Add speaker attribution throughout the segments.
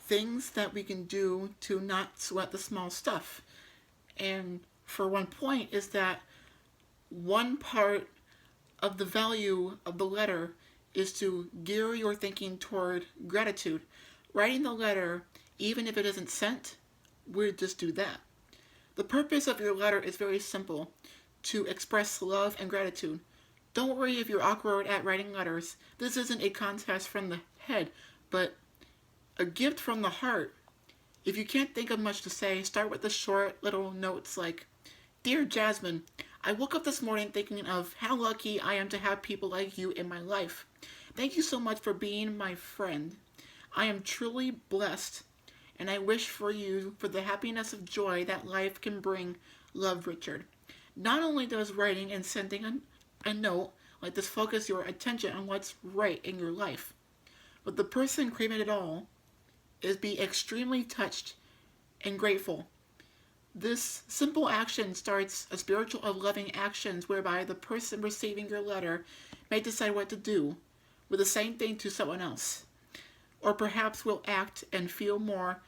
Speaker 1: things that we can do to not sweat the small stuff. And for one point is that one part of the value of the letter is to gear your thinking toward gratitude. Writing the letter, even if it isn't sent, we'll just do that. The purpose of your letter is very simple, to express love and gratitude. Don't worry if you're awkward at writing letters. This isn't a contest from the head, but a gift from the heart. If you can't think of much to say, start with the short little notes like, Dear Jasmine, I woke up this morning thinking of how lucky I am to have people like you in my life. Thank you so much for being my friend. I am truly blessed, and I wish for you for the happiness of joy that life can bring. Love, Richard. Not only does writing and sending a note like this focus your attention on what's right in your life, but the person creating it all is be extremely touched and grateful. This simple action starts a spiritual of loving actions whereby the person receiving your letter may decide what to do with the same thing to someone else, or perhaps will act and feel more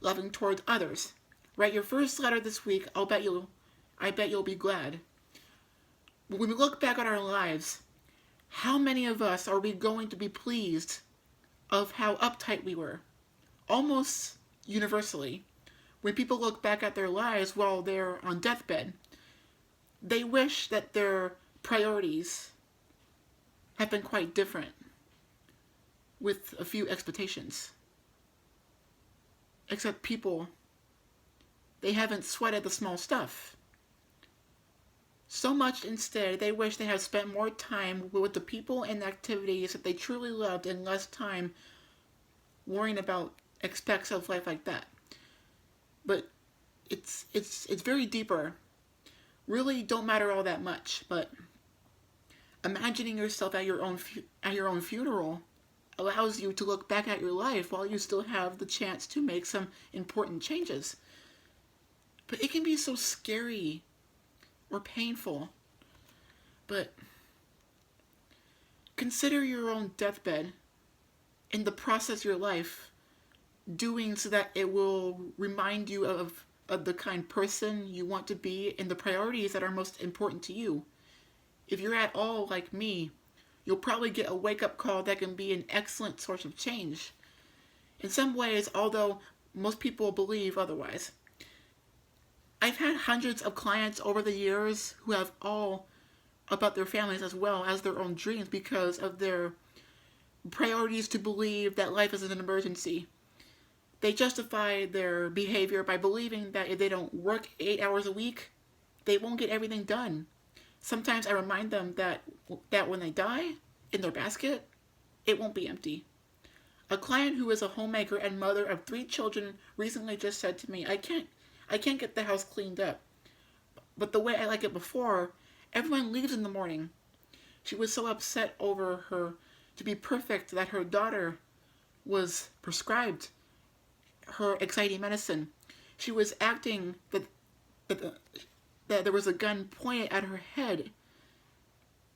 Speaker 1: loving towards others. Write your first letter this week. I bet you'll be glad. When we look back on our lives, how many of us are we going to be pleased of how uptight we were? Almost universally, when people look back at their lives while they're on deathbed, they wish that their priorities have been quite different with a few expectations. Except people, they haven't sweated the small stuff. So much instead, they wish they had spent more time with the people and activities that they truly loved and less time worrying about aspects of life like that. But it's very deeper. Really don't matter all that much, but imagining yourself at your own funeral allows you to look back at your life while you still have the chance to make some important changes. But it can be so scary or painful. But consider your own deathbed in the process of your life doing so that it will remind you of the kind person you want to be and the priorities that are most important to you. If you're at all like me, you'll probably get a wake up call that can be an excellent source of change. In some ways, although most people believe otherwise. I've had hundreds of clients over the years who have all about their families as well as their own dreams because of their priorities to believe that life is an emergency. They justify their behavior by believing that if they don't work 8 hours a week, they won't get everything done. Sometimes I remind them that when they die, in their basket, it won't be empty. A client who is a homemaker and mother of 3 children recently just said to me, I can't get the house cleaned up. But the way I like it before, everyone leaves in the morning. She was so upset over her to be perfect that her daughter was prescribed her exciting medicine. She was acting that there was a gun pointed at her head,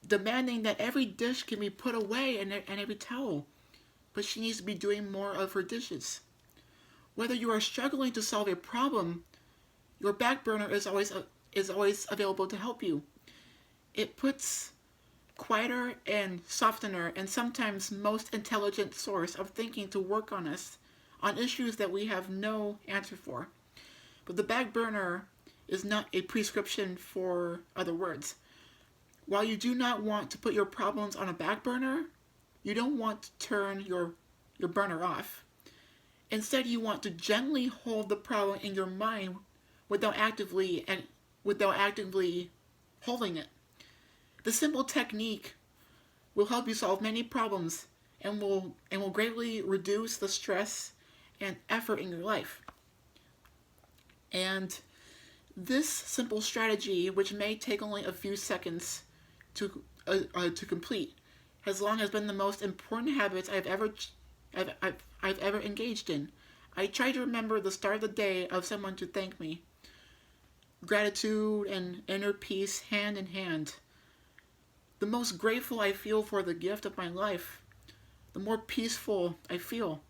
Speaker 1: demanding that every dish can be put away and every towel. But she needs to be doing more of her dishes. Whether you are struggling to solve a problem, your back burner is always available to help you. It puts quieter and softener and sometimes most intelligent source of thinking to work on us on issues that we have no answer for. But the back burner is not a prescription for other words. While you do not want to put your problems on a back burner, you don't want to turn your burner off. Instead, you want to gently hold the problem in your mind without actively holding it. The simple technique will help you solve many problems and will greatly reduce the stress and effort in your life. And this simple strategy, which may take only a few seconds to complete, has long has been the most important habits I've ever engaged in. I try to remember the start of the day of someone to thank me. Gratitude and inner peace hand in hand. The most grateful I feel for the gift of my life, the more peaceful I feel.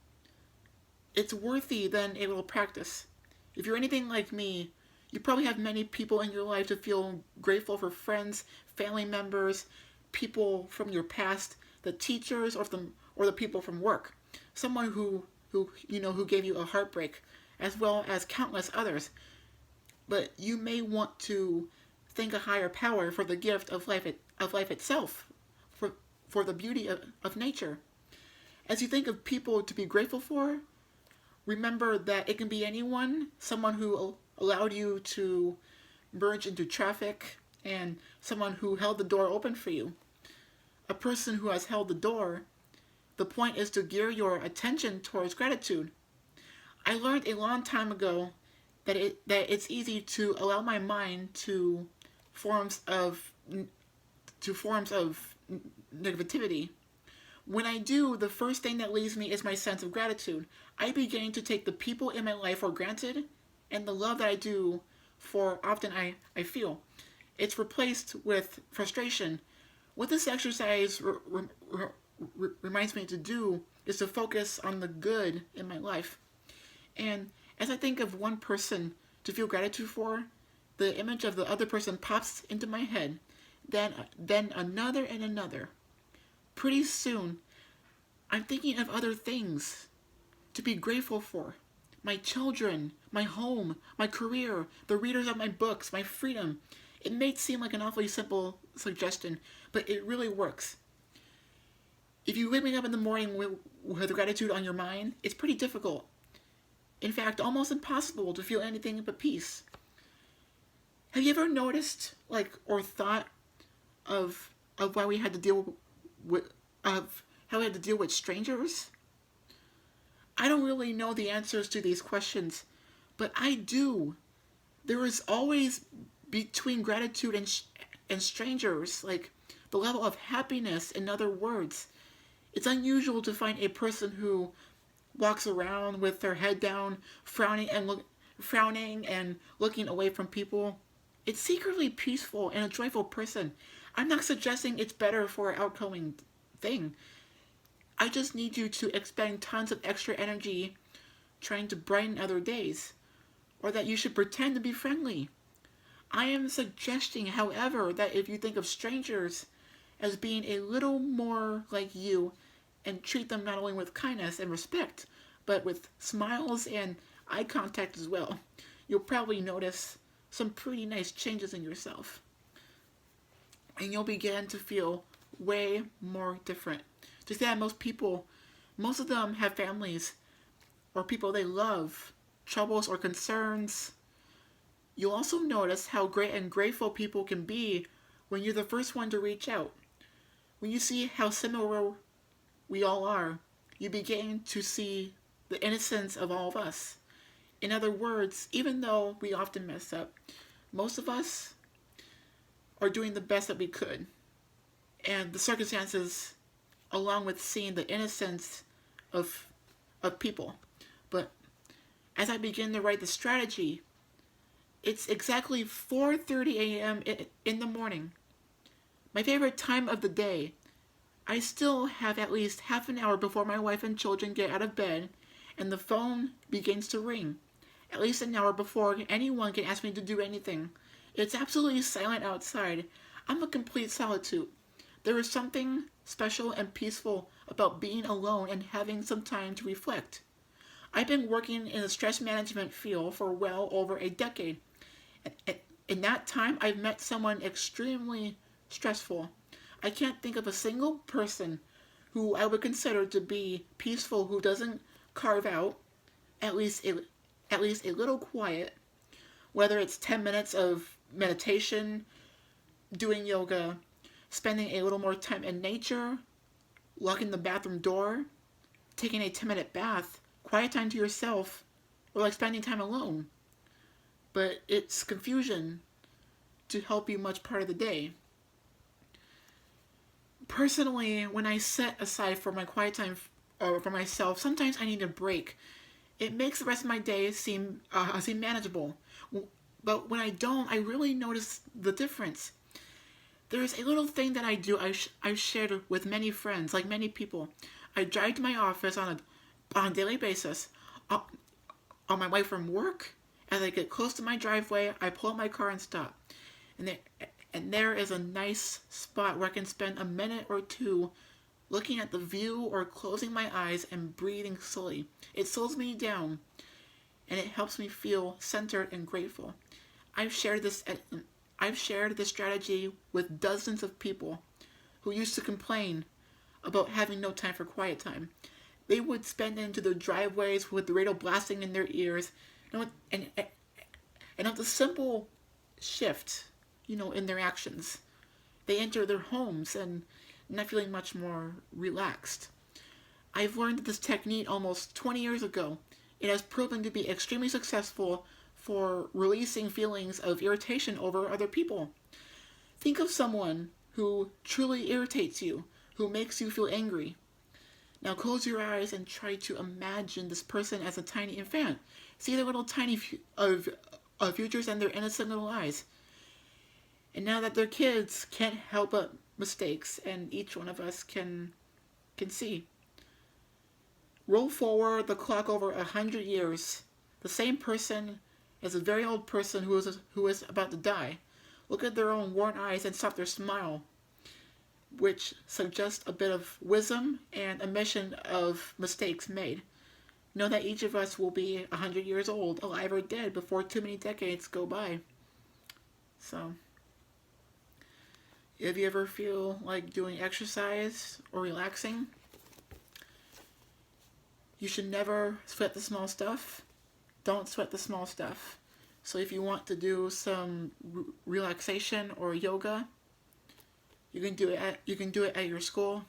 Speaker 1: it's worthy than a little practice. If you're anything like me, you probably have many people in your life to feel grateful for: friends, family members, people from your past, the teachers, or the people from work, someone who gave you a heartbreak, as well as countless others. But you may want to thank a higher power for the gift of life itself, for the beauty of nature. As you think of people to be grateful for, remember that it can be anyone: someone who allowed you to merge into traffic, and someone who held the door open for you. A person who has held the door. The point is to gear your attention towards gratitude. I learned a long time ago that it's easy to allow my mind forms of to forms of negativity. When I do, the first thing that leaves me is my sense of gratitude. I begin to take the people in my life for granted, and the love that I do for often I feel. It's replaced with frustration. What this exercise reminds me to do is to focus on the good in my life. And as I think of one person to feel gratitude for, the image of the other person pops into my head, then another and another. Pretty soon, I'm thinking of other things to be grateful for: my children, my home, my career, the readers of my books, my freedom. It may seem like an awfully simple suggestion, but it really works. If you wake up in the morning with gratitude on your mind, it's pretty difficult. In fact, almost impossible to feel anything but peace. Have you ever noticed, or thought of why we had to deal with of how we had to deal with strangers? I don't really know the answers to these questions, but I do. There is always, between gratitude and strangers, the level of happiness. In other words, it's unusual to find a person who walks around with their head down, frowning and looking away from people. It's secretly peaceful and a joyful person. I'm not suggesting it's better for an outgoing thing. I just need you to expend tons of extra energy trying to brighten other days, or that you should pretend to be friendly. I am suggesting, however, that if you think of strangers as being a little more like you, and treat them not only with kindness and respect, but with smiles and eye contact as well, you'll probably notice some pretty nice changes in yourself. And you'll begin to feel way more different. Just that most of them have families or people they love, troubles or concerns. You'll also notice how great and grateful people can be when you're the first one to reach out. When you see how similar we all are, you begin to see the innocence of all of us. In other words, even though we often mess up, most of us are doing the best that we could. And the circumstances, along with seeing the innocence of people. But as I begin to write the strategy, it's exactly 4:30 a.m. in the morning. My favorite time of the day. I still have at least half an hour before my wife and children get out of bed and the phone begins to ring. At least an hour before anyone can ask me to do anything. It's absolutely silent outside. I'm a complete solitude. There is something special and peaceful about being alone and having some time to reflect. I've been working in the stress management field for well over a decade. In that time, I've met someone extremely stressful. I can't think of a single person who I would consider to be peaceful who doesn't carve out at least a little quiet, whether it's 10 minutes of meditation, doing yoga, spending a little more time in nature, locking the bathroom door, taking a 10-minute bath, quiet time to yourself, or spending time alone. But it's confusion to help you much part of the day. Personally, when I set aside for my quiet time for myself, sometimes I need a break. It makes the rest of my day seem manageable. But when I don't, I really notice the difference. There's a little thing that I do. I've shared with many friends, like many people. I drive to my office on a daily basis. On my way from work, as I get close to my driveway, I pull up my car and stop. And there is a nice spot where I can spend a minute or two looking at the view or closing my eyes and breathing slowly. It slows me down and it helps me feel centered and grateful. I've shared this I've shared this strategy with dozens of people who used to complain about having no time for quiet time. They would spend into their driveways with the radio blasting in their ears, and with a simple shift, in their actions, they enter their homes and not feeling much more relaxed. I've learned this technique almost 20 years ago. It has proven to be extremely successful for releasing feelings of irritation over other people. Think of someone who truly irritates you, who makes you feel angry. Now close your eyes and try to imagine this person as a tiny infant. See their little tiny futures and their innocent little eyes. And now that they're kids, can't help but mistakes, and each one of us can see. Roll forward the clock over 100 years. The same person is a very old person who is about to die. Look at their own worn eyes and stop their smile, which suggests a bit of wisdom and omission of mistakes made. Know that each of us will be 100 years old, alive or dead, before too many decades go by. So, if you ever feel like doing exercise or relaxing, you should never sweat the small stuff. Don't sweat the small stuff. So if you want to do some relaxation or yoga, you can do it at your school,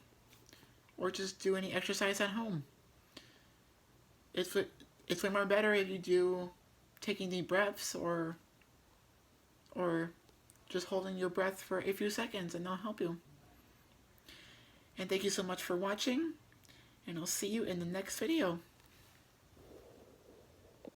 Speaker 1: or just do any exercise at home. It's way more better if you do taking deep breaths or just holding your breath for a few seconds, and they'll help you. And thank you so much for watching, and I'll see you in the next video.